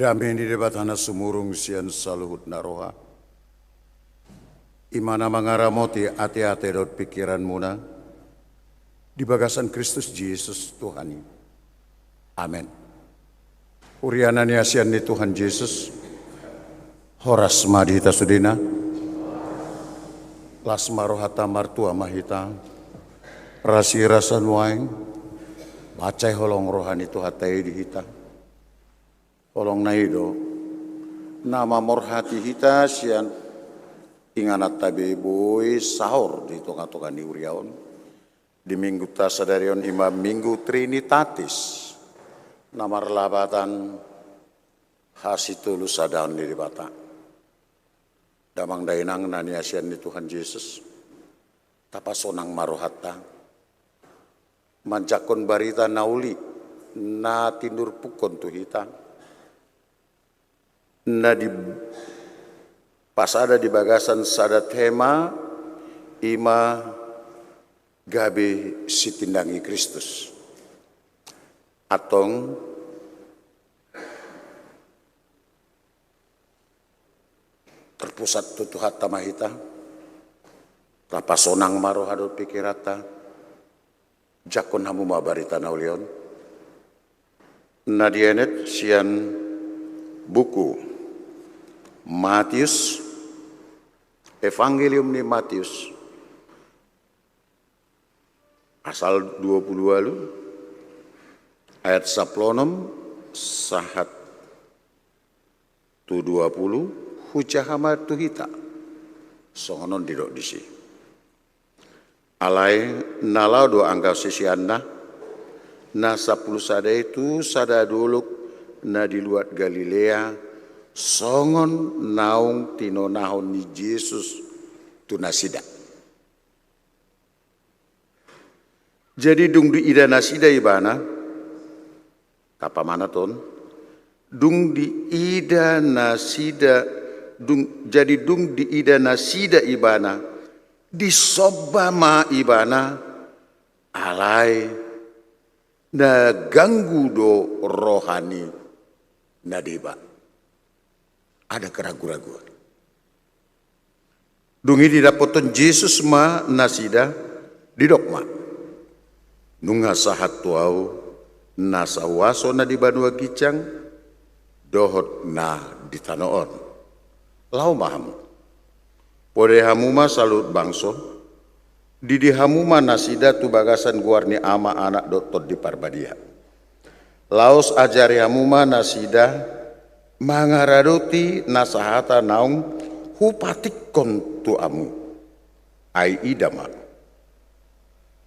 Kami di debat hana sumurung sian saluhut naroha. Imana mangaramoti ate-ate dot pikiran muna. Di bagasan Kristus Yesus Tuhani. Amin. Uriana ni asian ni Tuhan Yesus. Horas madhita sudina. Lasmarohata martua mahita. Rasi rasan waing. Bacai holong rohani tuhatai dihita. Holong naido. Nama morhati hita sian. Inganat tabi boy sahur di tonga-tonga ni uriaon. Di minggu tasadarion imam minggu Trinitatis. Namar labatan hasitulu sadaun di bata. Damang dainang nani asian ni Tuhan Yesus. Tapasonang marohata. Manjakon barita nauli. Na tindur pukon tuhita. Na di pas ada di bagasan sada tema ima gabe sitindangi Kristus atong terpusat tutuhat tamahita tapasonang maro hadot pikirata jakon hamu mabarita naulion nadienet sian buku Matius, Evangelium ni Matius, asal 20 lalu, ayat 10 sahat tu 20, hujahama tuhita, songonon didok disi. Alai nalau do anggap sisianna, na 10 sada itu sada duluk na di luar Galilea, songon naung tino nahon ni Yesus tunasida. Jadi dung di ida nasida ibana, kapa mana ton? Dung di ida nasida, jadi dung di ida nasida ibana, di sobama ibana, alai na ganggu do rohani nadiba. Ada keraguan-raguan. Dungi didapoton Yesus ma nasida didokma. Nunga sahat tuau nasawaso na di banua gicang dohot na ditanoon. Lau mahamu. Pode hamuma salut bangso. Didi hamuma nasida tu bagasan guarni ama anak doktor di parbadia. Laos ajari hamuma nasida mangaradoti nasahata naung hupatikon tu amu ai idama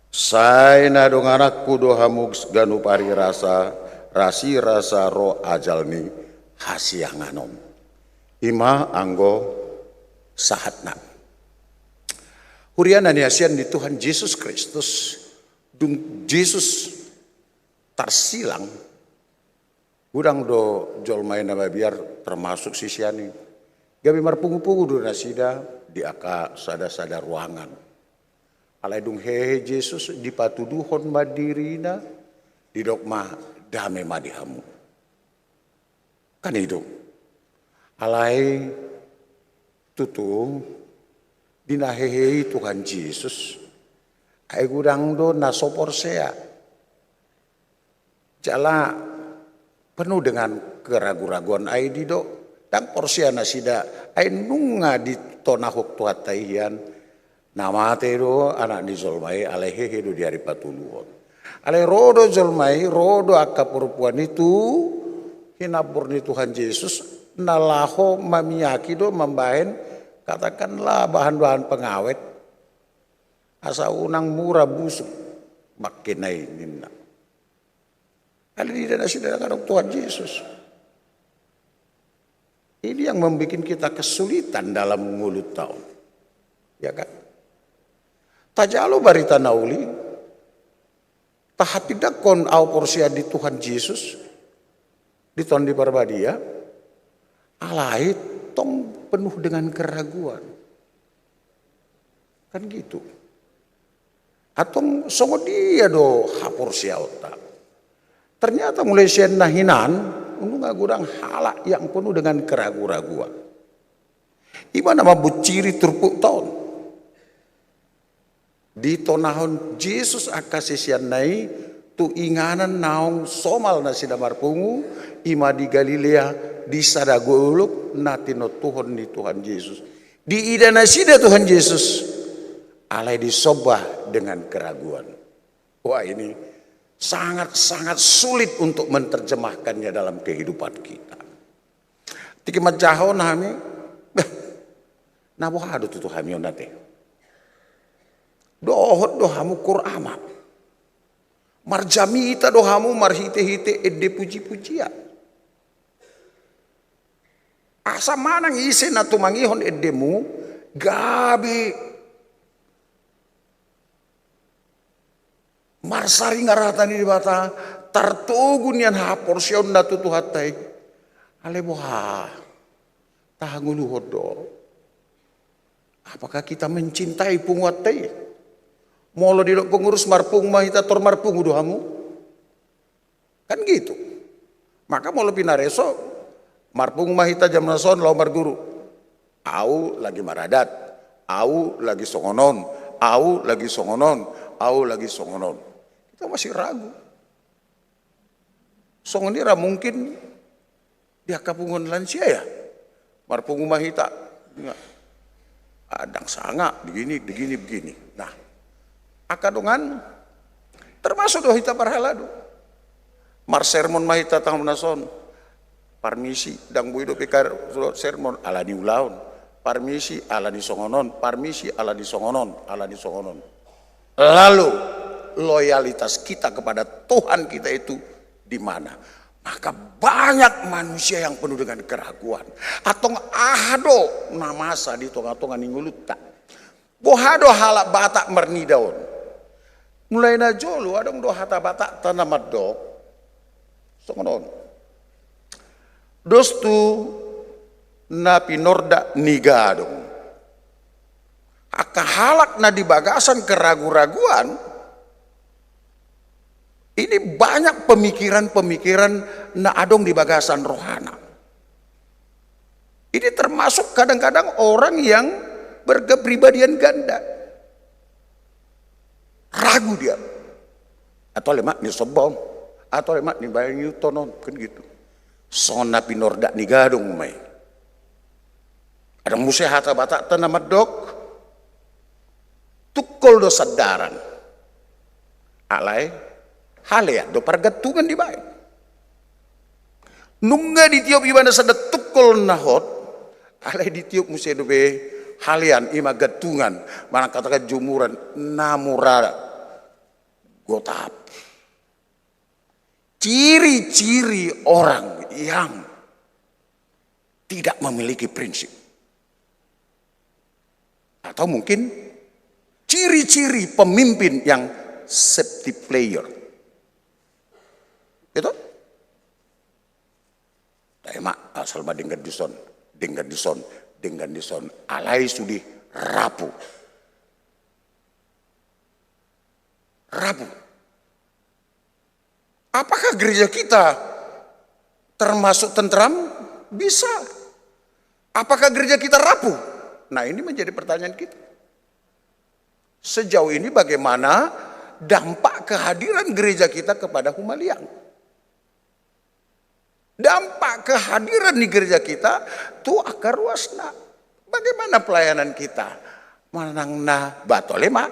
sai na dong anakku do hamuk ganu pari rasa rasi rasa ro ajalni hasianganom ima anggo sahatna huriana ni asian di Tuhan Yesus Kristus dung Yesus tarsilang Gudang do jolmai nama biar termasuk sisiani. Gabi marpungu-pungu do nasida di aka sada-sada ruangan. Alai dung hehe Yesus dipatuduhon madirina di dokma dame madihamu. Kan itu. Alai tutu dina hehe Tuhan Yesus. Ai gudang do nasopor sea. Jala penuh dengan keraguan-raguan ai dido dan porsiana sida ai nunga di tonahuk tuataian nama tedo anak di zolmai alehehe do di hari patuluon ale rodo zolmai rodo akka perempuan itu hinapur ni Tuhan Yesus nalaho mamiyaki do membahen katakanlah bahan-bahan pengawet asa unang murah busuk makinai ninna kali tidak sudah karena Tuhan Yesus. Ini yang membuat kita kesulitan dalam mulut tahun. Ya kan? Tajalo barita nauli. Tahapidak kon au porsia di Tuhan Yesus. Di tahun di parbadia. Alai tong penuh dengan keraguan. Kan gitu. Atau songo dia do hapor sia otak. Ternyata mulai sian nahinan nunga gudang halak yang penuh dengan keraguan-raguan. Iba nama buciri turpuk tahun. Di tonahon Yesus akasisian nai tu inganan naong somal na sidamar pungu ima di Galilea di sadaguluk natino Tuhan di Tuhan Yesus. Di idana sida Tuhan Yesus alai disobah dengan keraguan. Wah, ini sangat-sangat sulit untuk menerjemahkannya dalam kehidupan kita. Tiki majahon hami nabo hadu tu hami onate. Dohot dohamu Qur'ama. Marjamita dohamu marhite-hite edde puji-pujian. Asa manang ise na tumangihon eddemu gabe marsari ngaratani di bata tartugun yan ha porsyon na tutuhatay aleboha tahanguluhod do. Apakah kita mencintai punguatay? Molo di pengurus marpung mahita tor marpung udohamu? Kan gitu. Maka molo pinareso marpung mahita jam nason lau marguru. Au lagi maradat, au lagi songonon, au lagi songonon, au lagi songonon. Kita masih ragu. Songonira mungkin dia kapungon lansia ya. Marpung mahita. Adang sanga begini. Nah, akadungan termasuk doh hita parhaladu. Mar sermon mahita tang nason. Parmisi dang buido pikar sermon ala di ulaun. Parmisi ala di songonon, parmisi ala di songonon. Lalu loyalitas kita kepada Tuhan kita itu di mana? Maka banyak manusia yang penuh dengan keraguan. Atau ahado namasa di tonga-tonga ninguluta. Bohado halak batak mernidaun. Mulai na jolu adong do hata batak tanamat do. Songonon. Dostu na pinorda nigadong. Aka halak na di bagasan keragu-raguan. Ini banyak pemikiran-pemikiran na adong di bagasan rohana. Ini termasuk kadang-kadang orang yang berkepribadian ganda. Ragu dia. Atau lemak ni sobong. Atau lemak ni bayang yutonon. Kan gitu. Sona pinorda ni gadong may. Ada musehata batak tanamat dok. Tukol do sadaran. Alay. Halea do pargatungan di baik. Nungga ditiup ibana sada tukol nahot. Alay ditiup museh do be halian ima gatungan. Mana katakan jumuran namura gotap. Ciri-ciri orang yang tidak memiliki prinsip. Atau mungkin ciri-ciri pemimpin yang safety player. Itu? Tema asal dengan dison, alai sudi rapuh. Apakah gereja kita termasuk tentram? Bisa. Apakah gereja kita rapuh? Nah, ini menjadi pertanyaan kita. Sejauh ini bagaimana dampak kehadiran gereja kita kepada Humaliang? Dampak kehadiran di gereja kita tu akar ruasna. Bagaimana pelayanan kita? Manangna batolema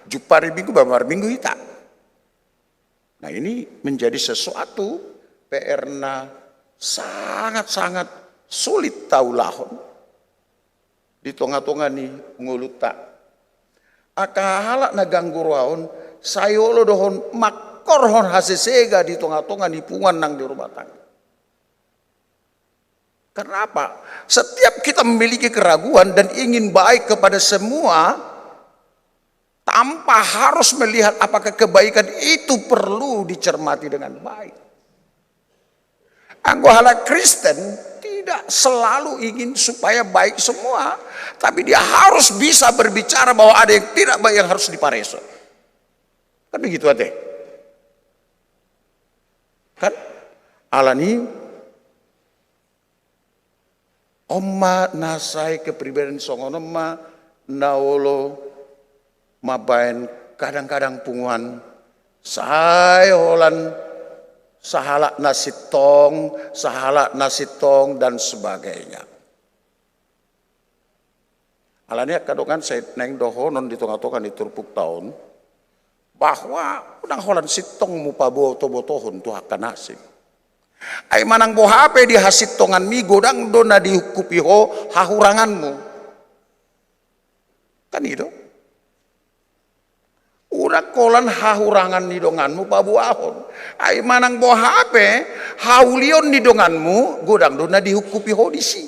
jupari minggu bamar minggu hita. Nah, ini menjadi sesuatu PR-na sangat-sangat sulit tahu lahon. Di tonga-tonga ni nguluta. Akahalak na ganggu ruaon sayolo dohon makorhon hasesega di tonga-tonga ni pungan nang di rumah tangga. Karena apa? Setiap kita memiliki keraguan dan ingin baik kepada semua, tanpa harus melihat apakah kebaikan itu perlu dicermati dengan baik. Anggota Kristen tidak selalu ingin supaya baik semua, tapi dia harus bisa berbicara bahwa ada yang tidak baik yang harus dipareso. Kan begitu ade. Kan? Alani Oma nasai kepribadian songono ma naolo mabain kadang-kadang punguan saya holan sahalak nasi tong dan sebagainya. Alanya kadongan saya neng dohonon di tengah-tengah di turpuk tahun bahwa udang holan sitong mu paboto botohon tu akan nasib. Ai manang bo HP di hasit tongan mi godang dona dihukupi ho hahuranganmu. Kan itu. Urak kolan hahurangan di donganmu pabuahon. Ai manang bo HP haulion di donganmu godang dona dihukupi ho disi.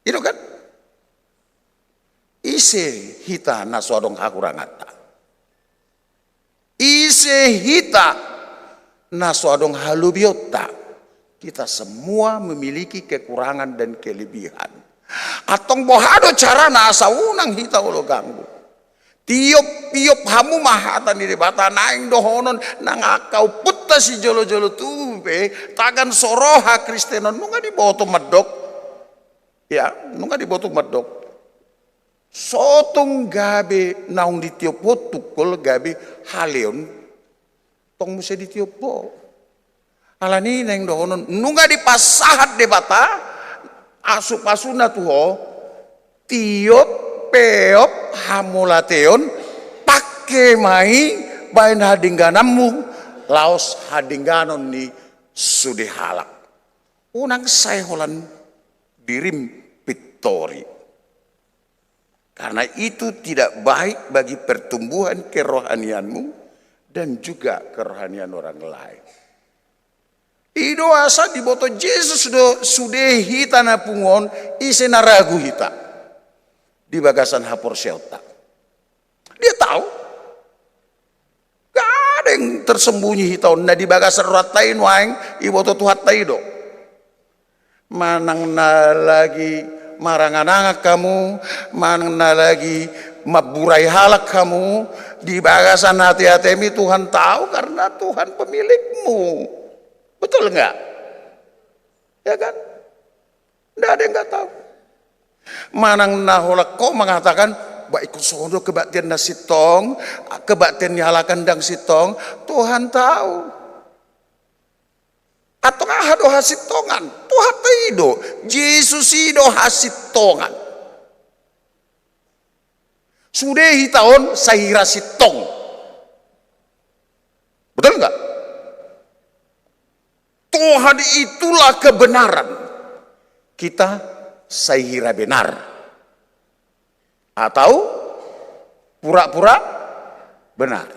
Itu kan? Ise hita naswadong hakurangata. Ise hita naswadong halubiota. Kita semua memiliki kekurangan dan kelebihan. Atong bohado cara nasa unang hita ulo ganggu. Tiop hamu mahatan di bata naing dohonon nangakau putta si jolo-jolo tupe tagan soroha kristenon nunga di boto medok. Ya, nunga di boto medok. Sotong gabe naung di tiopo tukul gabe haleon tong musa di tiopo alani neng dohonon nunga di pasahat de bata asu-pasuna tuho tiop peop hamulateon pakai mai bain hadingganamu laos hadingganon ni sude halak unang saya holan dirim pitori. Karena itu tidak baik bagi pertumbuhan kerohanianmu dan juga kerohanian orang lain. Ido asa di boto Yesus sudah hita na pungon isena ragu hita di bagasan hapor syauta. Dia tahu gak ada yang tersembunyi hita na di bagasan ratain waing iboto tuhat taido. Manang na lagi maranganangak kamu, mana lagi maburai halak kamu, di bagasan hati-hatimu Tuhan tahu karena Tuhan pemilikmu. Betul enggak? Ya kan? Enggak ada yang enggak tahu. Manang naholak kau mengatakan, baik sono kebaktian nasitong, kebaktian nyalakan dang sitong, Tuhan tahu. Atau hado hasitongan Tuhan taido Yesus ido hasitongan sudah hitaon sahira sitong betul enggak? Tuhan itulah kebenaran kita sahira benar atau pura-pura benar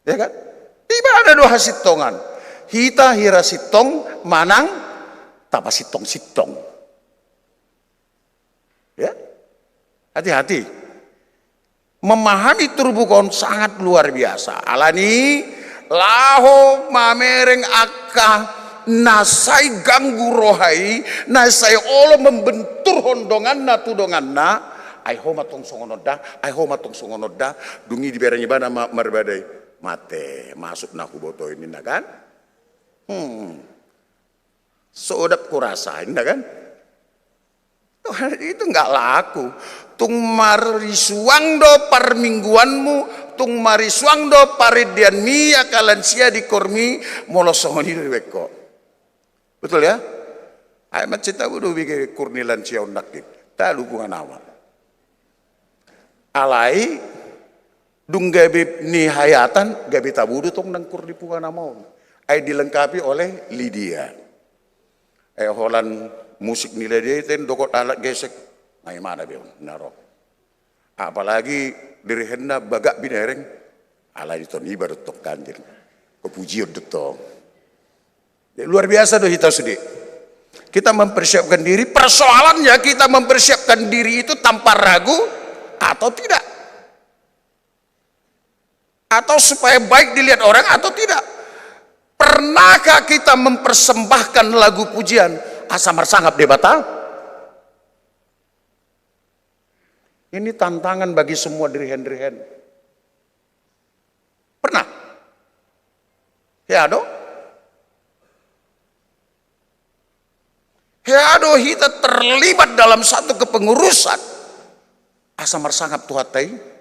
ya kan? Tiba ada dua hasitongan hita hira sitong manang tapa sitong. Ya. Hati-hati. Memahami turbukon sangat luar biasa. Alani laho mamereng akka nasai ganggu rohai nasai olo membentur hondongan na tudongan na ai ho matong songonoda dungi diberanya bana marbadai mate masuk na kuboto ini na kan. Seodap kurasain kan itu nggak laku tung marisuang do parmingguanmu tung marisuang do paridian mia kalansia di kormi molosongoni dari beko betul ya amat cita udah bikin kurnilan cia undak tak dukungan awal alai dung gabi ni hayatan gabi tabudu tong nang kurni pungan amon ai dilengkapi oleh Lydia. Holan musik nilai dia itu dokot alat gesek. Ai mana bion naro. Apalagi dari hendak bagak binereng ala itu ni baru tok kanjir. Kepujian detong. Luar biasa doh kita sedih. Kita mempersiapkan diri, persoalannya kita mempersiapkan diri itu tanpa ragu atau tidak. Atau supaya baik dilihat orang atau tidak. Pernahkah kita mempersembahkan lagu pujian asamar sangap debata? Ini tantangan bagi semua dirihen-dirihen. Pernah? Ya dong? do kita terlibat dalam satu kepengurusan asa marsangap tuhatai.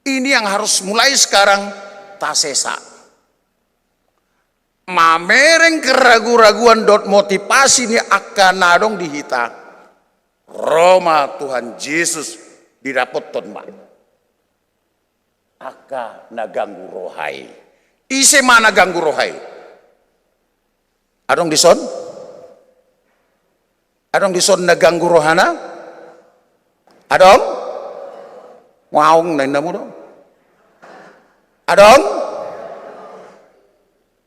Ini yang harus mulai sekarang tasesa. Mamereng keraguan-raguan dot motivasi ni akan nadong di hita. Roma Tuhan Yesus didapot tonba. Aka naganggu rohai. Ise mana ganggu rohai? Adong dison? Adong dison naganggu rohana? Adong? Waong na mo dong? Adong?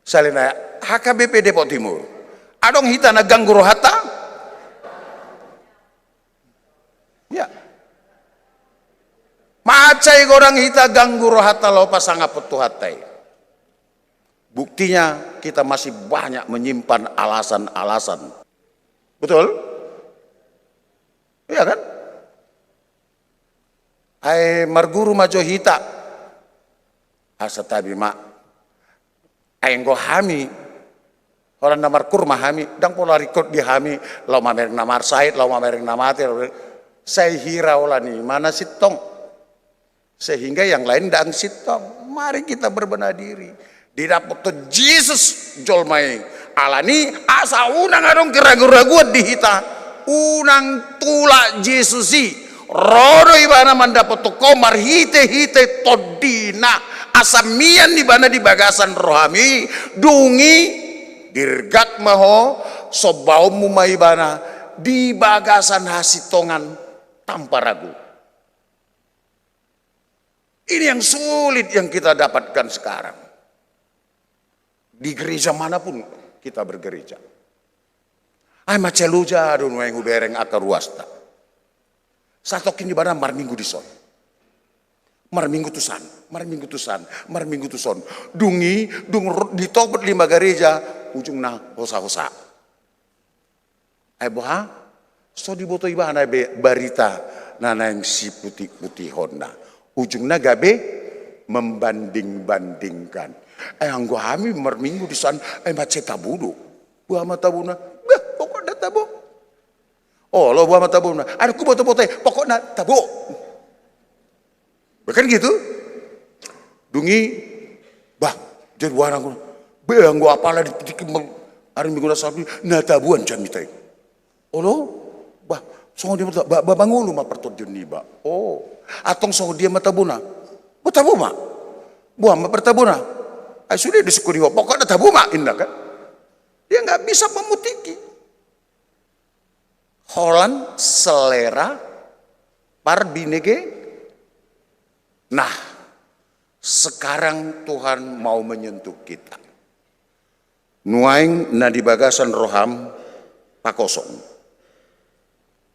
Salina HKBP Depok Timur. Adong hita naganggu rohata? Ya. Macai orang hita ganggu rohata lo pasanga petuhatai. Buktinya kita masih banyak menyimpan alasan-alasan. Betul? Iya kan? Ai marguru majo hita. Asa tabi mak. Ai nggo hami. Orang namar kurma hami. Dang pola record di hami. Lau mamereng namar said. Lau mamereng namati. Saya hira olah nih. Mana sitong. Sehingga yang lain dang sitong. Mari kita berbenah diri. Didapot to Jesus jolmai. Alani asa unang adong keraguan-raguan di hita. Unang tula Jesusi. Rodo ibana mandapat to komar hite todina asamian di bana di bagasan rohami dungi dirgat maho sobau mumaibana di bagasan hasitongan tanpa ragu. Ini yang sulit yang kita dapatkan sekarang. Di gereja manapun kita bergereja. Ay maceluja dun wae ngubereng akar ruasta. Satokin di barang mar minggu di son. Mar minggu tusan, mar minggu tusan, mar minggu tuson. Dungi, dung ditobet 5 gereja, ujung na hosa-hosa. Ay boha, so diboto ibana barita nanang si putih-putih Honda. Ujung na gabe membanding-bandingkan. Ay anggo hami mar minggu di san, ay maceta budu. Buah mata buna, bah pokoknya tabu. Oh, lo buah mata buna. Ada ku boto-boto, pokoknya tabu. Bukan gitu? Dungi, bah, jadi warang gua. Beang gua apalah dititik hari minggu sabi, na tabuan jamitai. Oh lo, bah, songo dia mata, bah bangulu mah pertot jeni bah. Oh, atong songo dia mata buna. Tabu mah. Buah mah pertabuna. Ay sudah disyukuri pokoknya tabu mah indah kan? Dia nggak bisa memutiki. Holland selera parbinege. Nah, sekarang Tuhan mau menyentuh kita. Nuaing na di bagasan roham pakosong.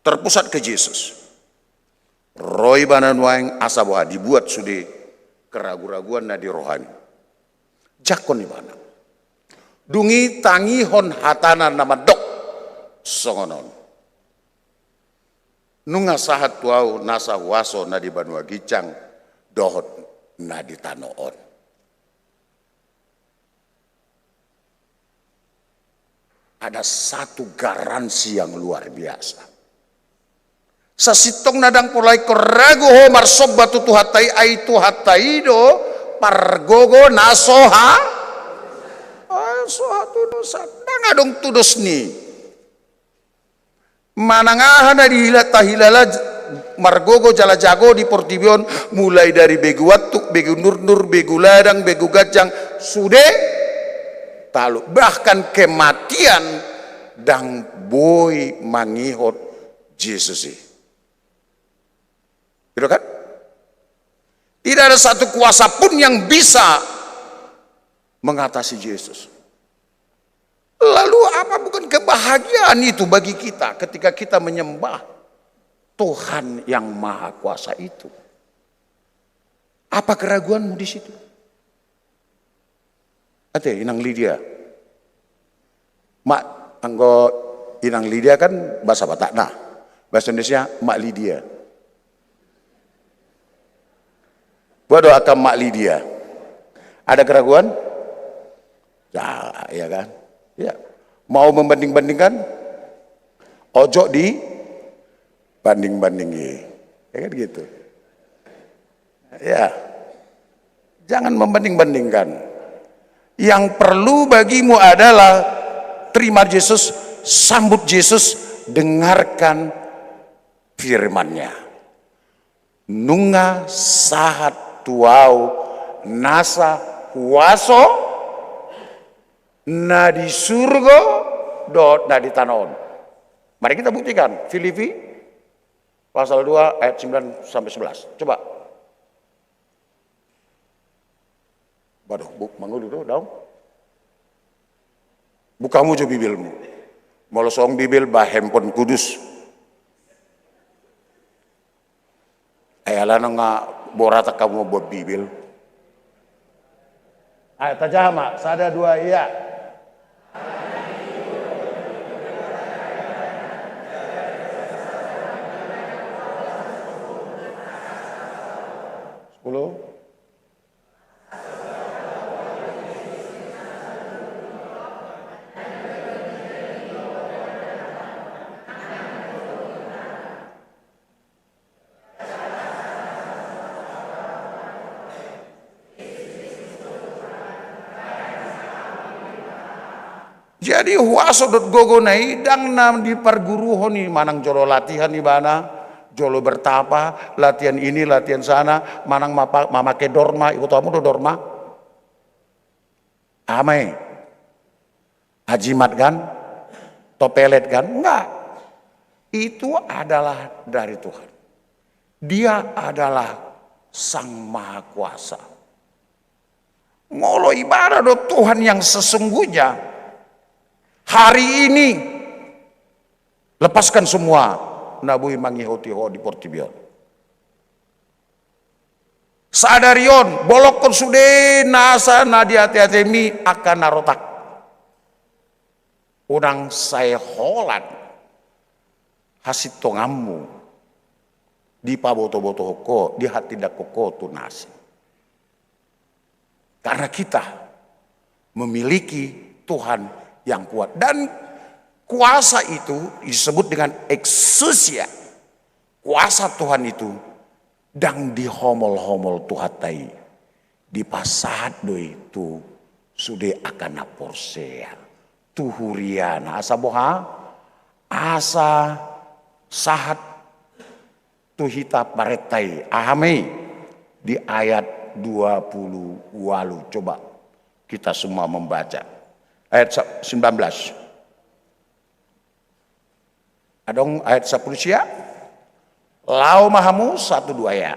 Terpusat ke Yesus. Roy bana nuaing asaboha dibuat sudah keraguan-raguan na di rohani. Jakon ibana. Dungi tangi hon hatana nama dok songonon. Nunga sahat tuau nasa waso na di Banua Gicang dohot na di Tanoon. Ada satu garansi yang luar biasa. Sasitong nadang pulai keragu ho marsoba tu hatai ai tu hatai do pargogo nasoha. Soha tu dosa. Nangadong tudos ni. Manangahan di hilala margogo jala jago di Portibion mulai dari begu watuk, begu nur, begu ladang, begu gajang sudah talu bahkan kematian dang boy mangihot Yesus. Gitu kan? Tidak ada satu kuasa pun yang bisa mengatasi Yesus. Lalu apa bukan kebahagiaan itu bagi kita ketika kita menyembah Tuhan yang Maha Kuasa itu? Apa keraguanmu di situ? Ate inang Lydia. Mak anggo inang Lydia kan bahasa Batak nah. Bahasa Indonesia Mak Lydia. Bodoh akan Mak Lydia. Ada keraguan? Ya, ya kan? Ya, mau membanding-bandingkan Ojo di banding-bandingi. Ya kan gitu. Ya. Jangan membanding-bandingkan. Yang perlu bagimu adalah terima Yesus, sambut Yesus, dengarkan firman-Nya. Nunga sahat tuau nasa huaso na di surga do na di tanon. Mari kita buktikan. Filipi pasal 2 ayat 9 sampai 11. Coba. Waduh, mangulu do daun. Bukamu jo bibilmu. Molosong bibil bah handphone kudus. Ayala nga borata kamu buat bibil. Ayat aja mak, sada dua iya. Sepuluh. Jadi huaso.gogo na idang nam di perguruan ni manang jolo latihan di mana, jolo bertapa, latihan ini, latihan sana, manang mamake dorma, ibu tamu do dorma, amai, ajimat kan, topelet kan, enggak, itu adalah dari Tuhan, Dia adalah Sang Maha Kuasa, ngolo ibadah do Tuhan yang sesungguhnya. Hari ini lepaskan semua nabui mangihotiho di Portibion. Sadarion bolokon sude nasa nadiati-atemi akan narotak. Unang saya holan hasit tongamu di paboto-boto hoko di hati dakoko tunasi. Karena kita memiliki Tuhan yang kuat, dan kuasa itu disebut dengan exousia. Kuasa Tuhan itu dang dihomol-homol tuhatai di pasad do itu sudah akan naporsea tuhuriana asa boha asa sahat tuhita paretai ahami di ayat 20 walu. Coba kita semua membaca ayat 19. Adong ayat 10 sia. Lau mahamu 1 2 ya.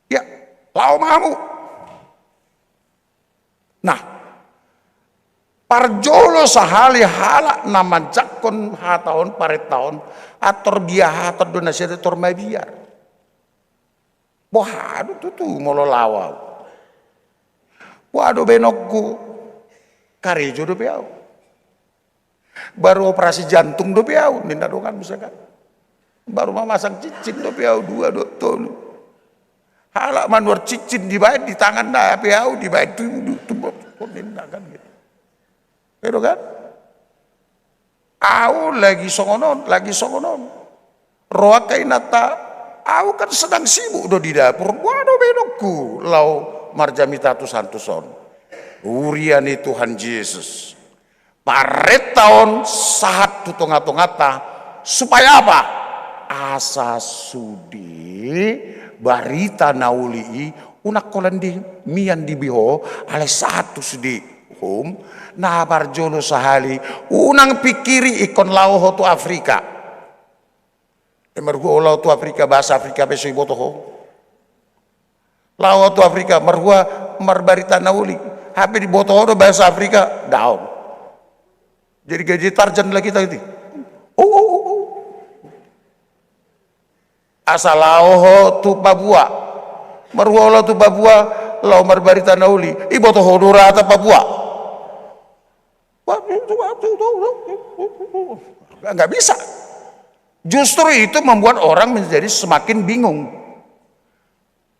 Ya, lau mahamu. Nah, parjolo sahali halak nama jakon hataon paret tahun ator biah ator donasi ator mabiar. Bohado tutu molo lawau. Waduh benokku karejo do piau. Baru operasi jantung do piau ninda dongan misalkan. Baru memasang cicin do piau 2 do tolu. Halak manuar cicin dibayar di tangan dah piau dibayar tu ninda kan gitu. Itu kan? Aku lagi songonon. Roa kainata, aku kan sedang sibuk do di dapur. Waduh benokku, lau marjamitatus santuson. Uriani Tuhan Yesus. Paret tahun saat tu tongata supaya apa? Asa sudi barita nauli unak kolandi mian dibiho ale satu sudi hum na barjolo sahali unang pikiri ikon lauho tu Afrika emergu lau tu Afrika bahasa Afrika beso ibotoho lauho tu Afrika merhua marbarita nauli hape di botoho do bahasa Afrika daun jadi gaji tarjan lagi tadi asal lauho tu Papua merhua lau tu Papua lau marbarita nauli ibotoho durata Papua. Nggak bisa. Justru itu membuat orang menjadi semakin bingung.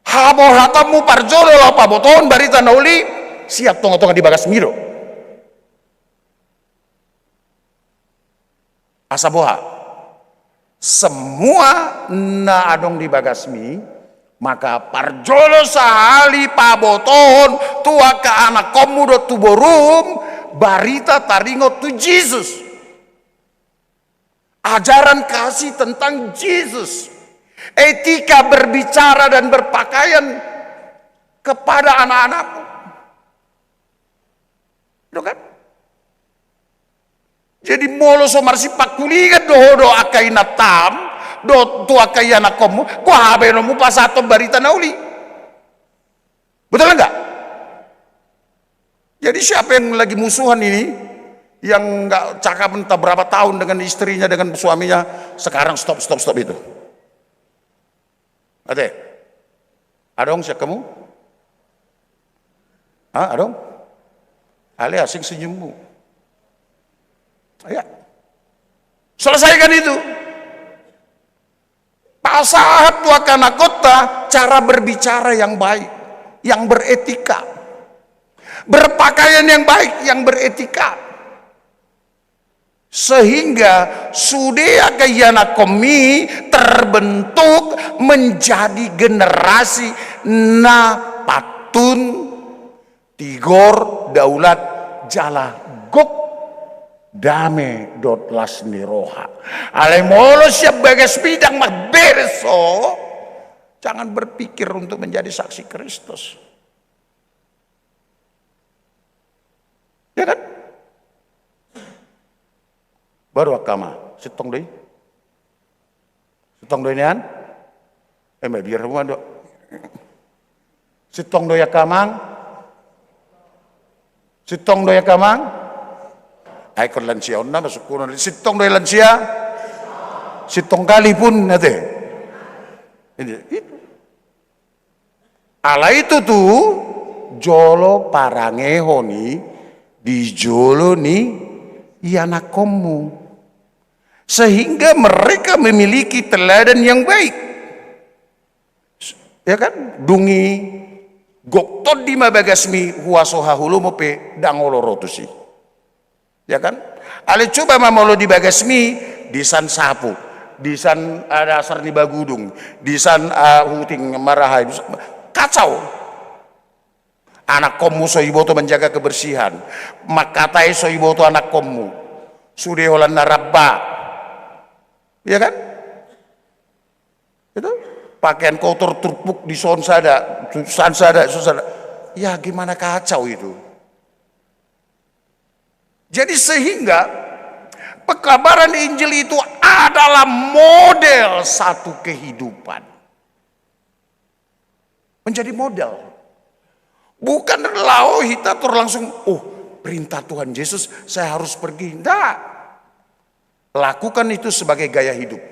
Habo hatamu parjolo la paboton barita nauli siap tonga-tonga di bagas miro. Asaboha. Semua na adong di bagasmi maka parjolo sahali paboton tua ka anak komudo tuborum barita taringo tu Jesus. Ajaran kasih tentang Jesus. Etika berbicara dan berpakaian kepada anak-anakmu. Itu kan? Jadi molo so marsi pakuliga do akai natam do tu akai anak komu ko habe no mu pasato barita nauli. Betul enggak? Jadi siapa yang lagi musuhan ini yang enggak cakap entah berapa tahun dengan istrinya dengan suaminya sekarang stop itu. Ade. Adong siapa kamu? Ah, adong? Ale asing senyummu. Ya. Selesaikan itu. Pasahat tua kana kota cara berbicara yang baik, yang beretika. Berpakaian yang baik, yang beretika. Sehingga sudah kayana komi terbentuk menjadi generasi na patun tigor daulat jala gok dame dot lasni roha. Ale molo siap bagas bidang mah bereso. Jangan berpikir untuk menjadi saksi Kristus. Ya kan? Baru akama, sitong doi. Sitong doi nian. Biar rumah dok. Sitong doi akamang. Sitong doi akamang. Ay kon lansia onna masuk kuno sitong doi lansia sitong kali pun nate itu ala itu tuh jolo parangehoni di jolo nih iana komu sehingga mereka memiliki teladan yang baik ya kan dungi goktod di mabagasmi huasoha hulu mope dangolorotusi. Ya kan? Ale coba mamolo di bagasmi, di san sapu, di san dasar di bagudung, di san huting marahai, kacau. Anak komu soiboto menjaga kebersihan, makatai soiboto anak komu, sudeholan narabba, ya kan? Itu pakaian kotor terpuk di sonsada, sansada, ya gimana kacau itu? Jadi sehingga pekabaran Injil itu adalah model satu kehidupan. Menjadi model. Bukan lau kita langsung, perintah Tuhan Yesus saya harus pergi. Tidak. Lakukan itu sebagai gaya hidup.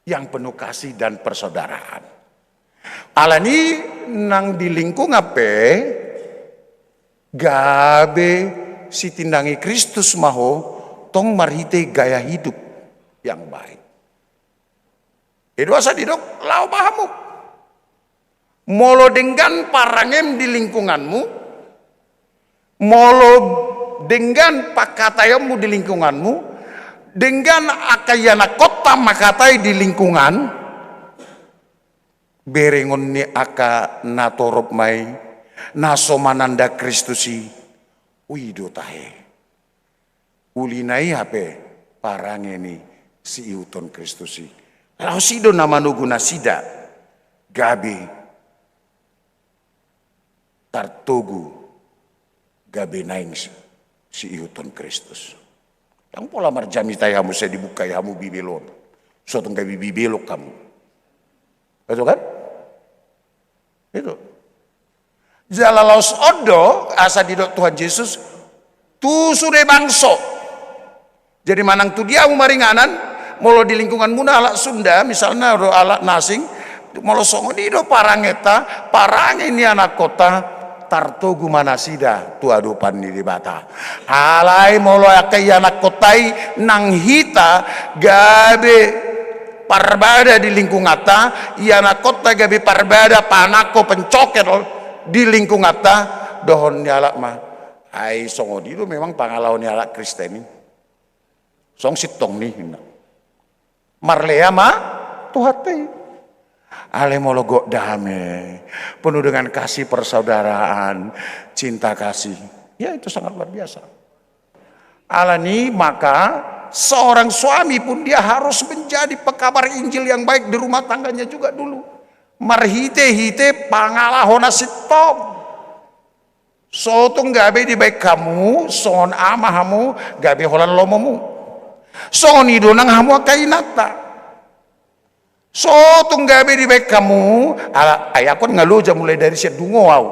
Yang penuh kasih dan persaudaraan. Alani nang di lingkung apa? Gabe si tindangi Kristus maho tong marhite gaya hidup yang baik. Itu asa didok lau pahamu. Molo dengan parangem di lingkunganmu, molo dengan pakatayamu di lingkunganmu, dengan akayana kota makatai di lingkungan, berengon ni aka natorop mai. Nasomananda Kristusi wido tahe ulinai hape parangeni si iuton Kristusi lau sido nama nuguna sida gabe tartogu gabe naing si iuton Kristus yang pola marjami tayamu saya dibukai hamu bibelon suatu gabe bibelok kamu betul kan itu Jalalaus odo asa didok Tuhan Yesus tu sudah bangso. Jadi manang tu dia umaringanan molo di lingkungan muna ala Sunda misalnya ro ala nasing molo songo dido parangeta parang ini anak kota tartogu manasida tu adupan di bata. Alai molo akai anak kotai nang hita gabe parbada di lingkungata, iana kota gabi parbada panako pencoket di lingkungata dohon nyalak mah. Ai songodi itu memang pangalau nyalak Kristeni. Song sitong nih. Marlea mah tuhate. Ale mologok damai, penuh dengan kasih persaudaraan, cinta kasih. Ya itu sangat luar biasa. Alani maka seorang suami pun dia harus menjadi pekabar Injil yang baik di rumah tangganya juga dulu. Marhite-hite pangalahona sitong. Sotung gabe di baik kamu, son amahamu, gabe holan lomomu. Son idonang hamu kainata. Sotung gabe di baik kamu, ayakon ngaluja mulai dari sedungo au.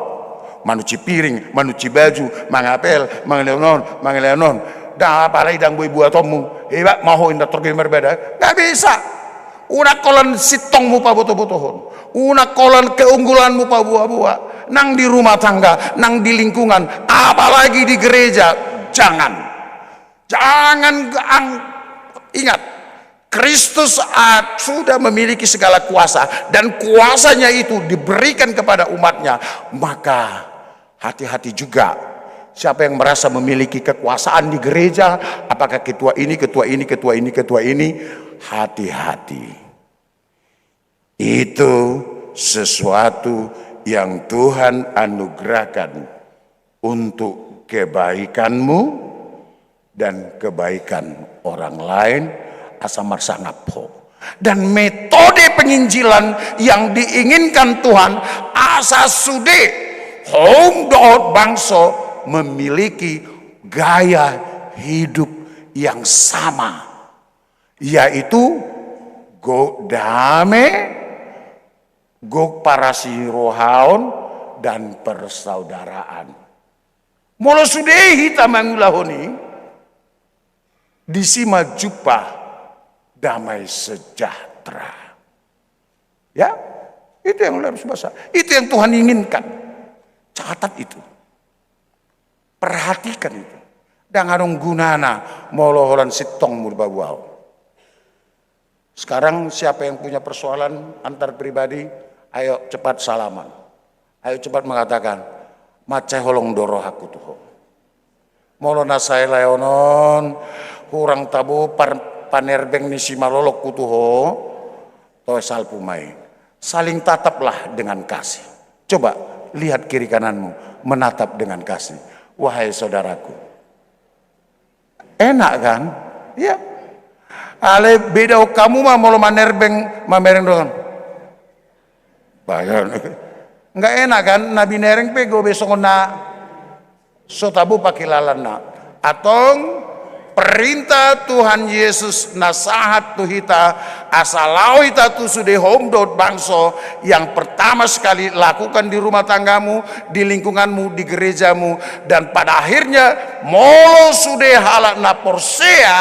Manuci piring, manuci baju, mangapel, mangeleonon. Dah apa lagi dang buat tomu, hebat mau indah terkini berbeda, nggak bisa. Una kolon sitongmu pa boto-botohon, una kolon keunggulanmu pa buah-buah, nang di rumah tangga, nang di lingkungan, apalagi di gereja, jangan ingat, Kristus sudah memiliki segala kuasa dan kuasanya itu diberikan kepada umatnya, maka hati-hati juga. Siapa yang merasa memiliki kekuasaan di gereja, apakah ketua ini, hati-hati. Itu sesuatu yang Tuhan anugerahkan untuk kebaikanmu dan kebaikan orang lain, asamar sangapho. Dan metode penginjilan yang diinginkan Tuhan, asasude home dot bangso memiliki gaya hidup yang sama, yaitu go dame, go parasirohaon, dan persaudaraan. Molo sudehi tamangulahoni disima jupa damai sejahtera. Ya, itu yang harus bahasa. Itu yang Tuhan inginkan. Catat itu. Perhatikan itu. Dan adong gunana moloholan sitong murbabuau. Sekarang siapa yang punya persoalan antar pribadi, ayo cepat salaman. Ayo cepat mengatakan, macai holong doro aku tuh. Molo nasai leonon, kurang tabu panerbeng ni si malolok kutuho, toh salpumai. Saling tataplah dengan kasih. Coba lihat kiri kananmu, menatap dengan kasih. Wahai saudaraku, enak kan? Ya. Ale beda kamu mah mau manerbeng mamereng doang. Bayan. Enggak enak kan? Nabi nereng pego besok na sotabu pakilalan na. Atong perintah Tuhan Yesus nasahat tuhita asalau ita tu sudah homdot bangso yang pertama sekali lakukan di rumah tanggamu, di lingkunganmu, di gerejamu, dan pada akhirnya molo sudah halak na porsea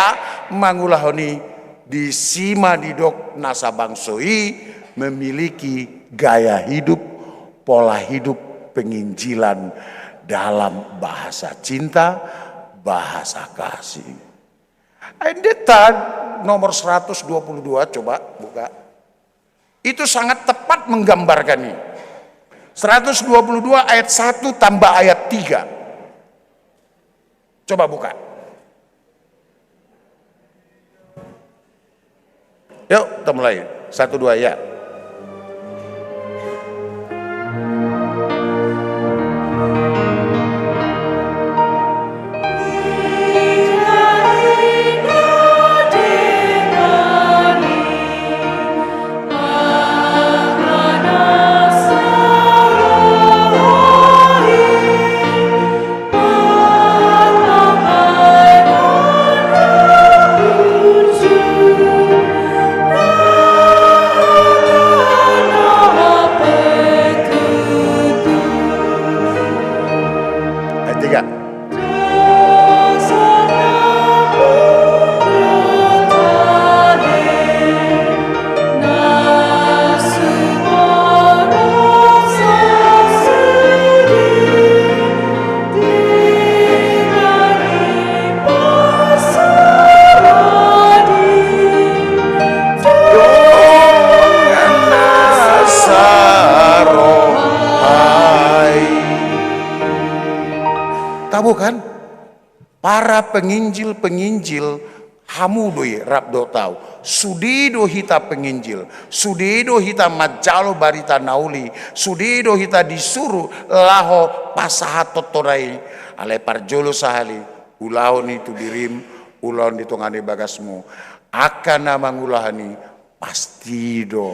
mangulahoni di sima didok nasa bangsoi memiliki gaya hidup, pola hidup penginjilan dalam bahasa cinta, bahasa kasih. Ayat nomor 122 coba buka. Itu sangat tepat menggambarkan ini. 122 ayat 1 tambah ayat 3. Coba buka. Yuk kita mulai. 1, 2 ya. tahu kan? Para penginjil hamu doi rap do tahu. Sudido hita penginjil, sudido hita majalo barita nauli, sudido hita disuruh laho pasahat totorai ale parjolo sahali ulahon itu dirim ulahon ditongani bagasmu akan nama ngulahani pasti do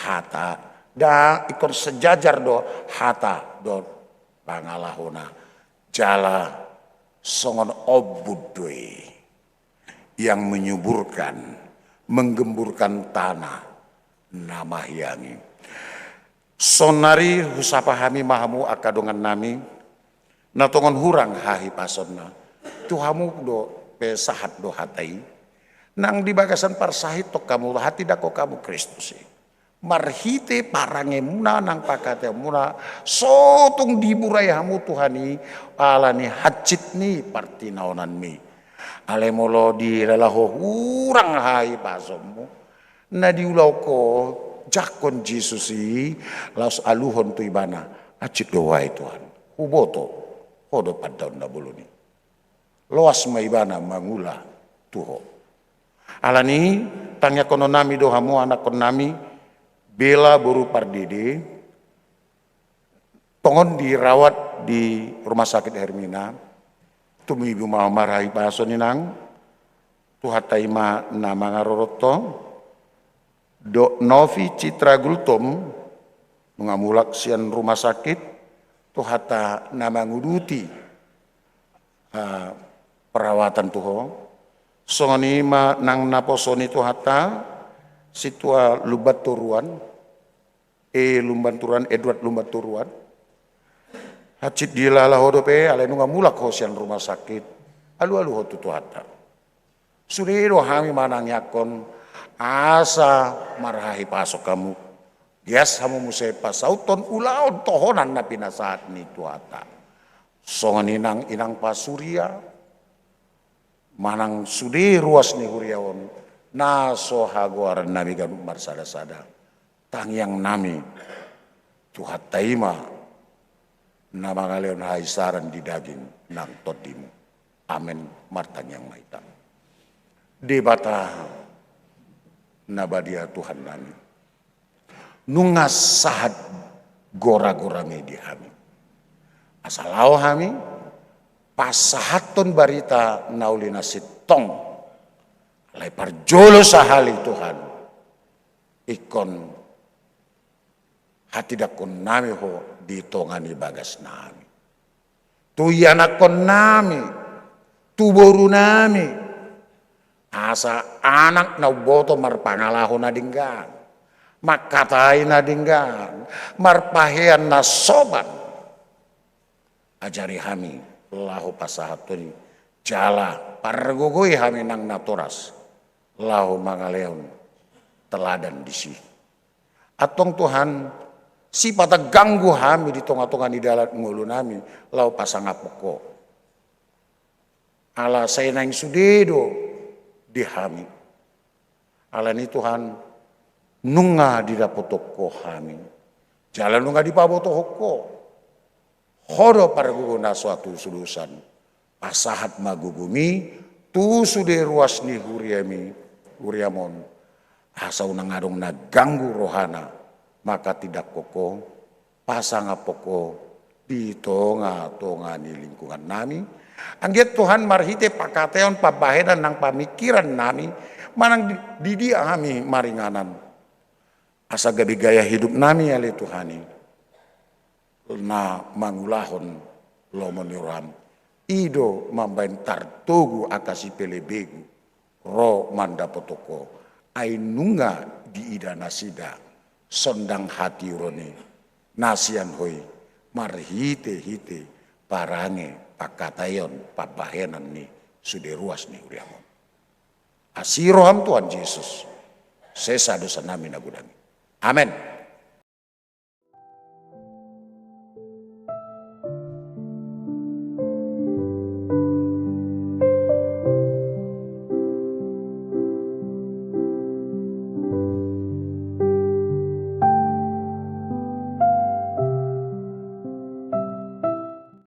hata dan ikon sejajar do hata do pangalahona jala songon obudoi yang menyuburkan, menggemburkan tanah nama yangi. Sonari husapahami mahamu akadongan nami, natongon hurang hahi pasonna. Tuhamu do pesahat do hatai, nang di bagasan parsahit tok kamu hati dako kamu Kristus. Marhite parange muna nang pakate muna sotung diburai hamu Tuhani alani hacit ni partinaonan mi. Alemolo di lalaho hurang hai pasomu na diulau ko jakon Jesusi laos aluhon tu ibana acit doai Tuhan huboto hodo padaun na buluni loas ma ibana mangula tuho alani tangya kono nami dohamu anak kono nami bela boru pardede tongon dirawat di rumah sakit Hermina tumi ibu mau marahi baso ninang tuhatai ma nama ngaroroto do novi citra gultom mengamulak sian rumah sakit tuhata nama nguduti perawatan tuho songoni ma nang naposoni tuhata situa lubat turuan lumban turuan Edward lumbat turuan hacit dilala hodope ale nunga mulak hosian rumah sakit alu hotu tuhata sudiro hami manang yakon asa marhahi pasok kamu bias hamu musai pasauton ulaon tohonan na pinasaat ni tuhata songan inang pasuria manang sudi ruas ni huriaon naso hagoaran nami ganu marsada-sada tangyang nami tuhata ima nama kalian haisaran di daging nang todimu. Amin martang yang maita. Debata nabadia Tuhan nami. Nungas sahat gora-gora media kami. Asalau kami pasahaton barita naulina sitong. Alai parjolo sahali Tuhan. Ikon hati dakon nami ho ditongani bagas nami. Tu yanakon nami, tu boru nami. Asa anak na boto marpangalaho na dinggan. Makatai na dinggan. Marpahean na soban. Ajari kami lahu pasahatun jala pargugoy kami nang naturas. Lahu mangaleon teladan disi. Atong Tuhan si pata ganggu hami di tonga-tonga di dalam ngulu nami lau pasang apoko ala saya nang sudedo di hami ala ni Tuhan nunga di dapotoko hami jalan nunga di paboto hoko hodo parguguna suatu sulusan pasahat magugumi tu sude ruas ni huriamon asa unang adong na ganggu rohana maka tidak koko pasang apoko di tonga ni lingkungan nami angget Tuhan marhite pakateon pabahedan nang pamikiran nami manang di dia kami maringanan asa gabi gaya hidup nami ale Tuhani na mangulahon lomon yuram ido mambain tartogu akasi pelebegu ro manda potoko ainunga di ida nasida sondang hati urone nasian hoi marhite parange pakatayon pabahenan ni suderuas ni uriamon asiroham Tuhan Yesus sesa dosa nami nagudami amin.